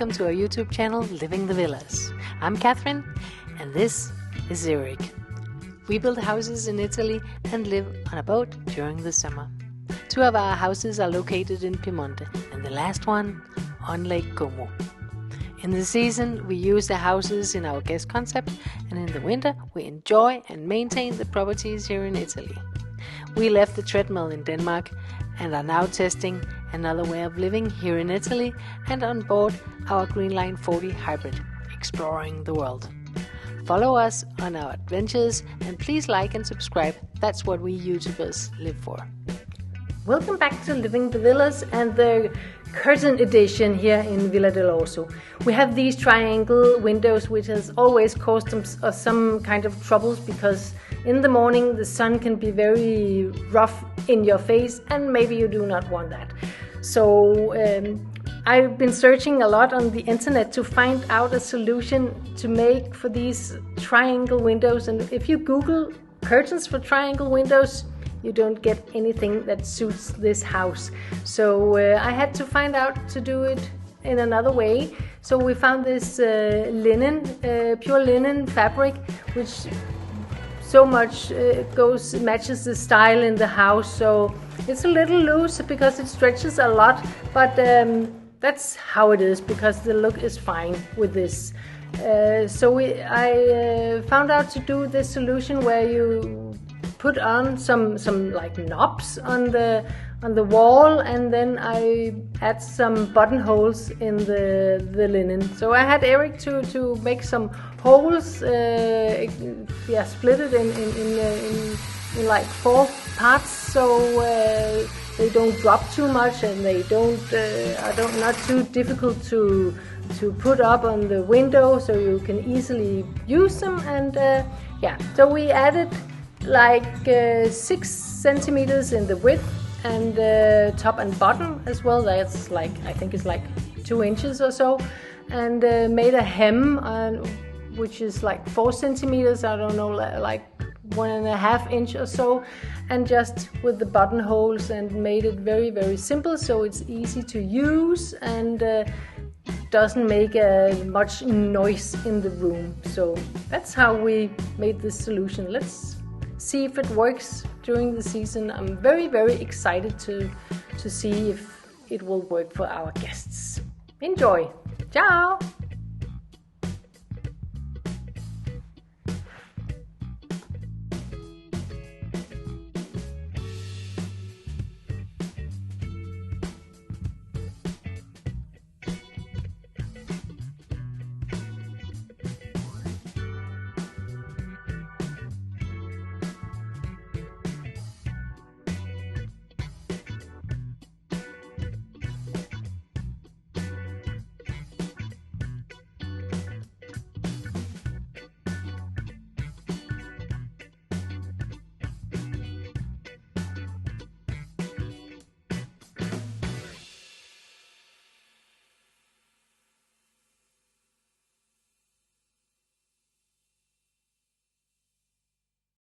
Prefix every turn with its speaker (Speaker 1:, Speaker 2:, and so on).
Speaker 1: welcome to our YouTube channel, Living the Villas. I'm Catherine, and this is Eric. We build houses in Italy and live on a boat during the summer. 2 of our houses are located in Piemonte, and the last one on Lake Como. In the season, we use the houses in our guest concept, and in the winter, we enjoy and maintain the properties here in Italy. We left the treadmill in Denmark and are now testing another way of living here in Italy and on board our Greenline 40 hybrid, exploring the world. Follow us on our adventures and please like and subscribe. That's what we YouTubers live for. Welcome back to Living the Villas and the curtain edition here in Villa dell'Orso. We have these triangle windows which has always caused some kind of troubles because in the morning the sun can be very rough in your face and maybe you do not want that. So I've been searching a lot on the internet to find out a solution to make for these triangle windows, and if you Google curtains for triangle windows, you don't get anything that suits this house. So I had to find out to do it in another way. So we found this linen, pure linen fabric, which so much matches the style in the house. So it's a little loose because it stretches a lot, but that's how it is because the look is fine with this. So I found out to do this solution where you put on some like knobs on the wall, and then I add some buttonholes in the linen. So I had Eric to make some holes, split it in like 4 parts, so they don't drop too much and they are not too difficult to put up on the window, so you can easily use them. And so we added like 6 centimeters in the width and top and bottom as well. That's like, I think it's like 2 inches or so, and made a hem which is like 4 centimeters, I don't know, like 1.5 inch or so, and just with the buttonholes, and made it very, very simple so it's easy to use and doesn't make much noise in the room. So that's how we made this solution. Let's see if it works during the season. I'm very, very excited to see if it will work for our guests. Enjoy! Ciao!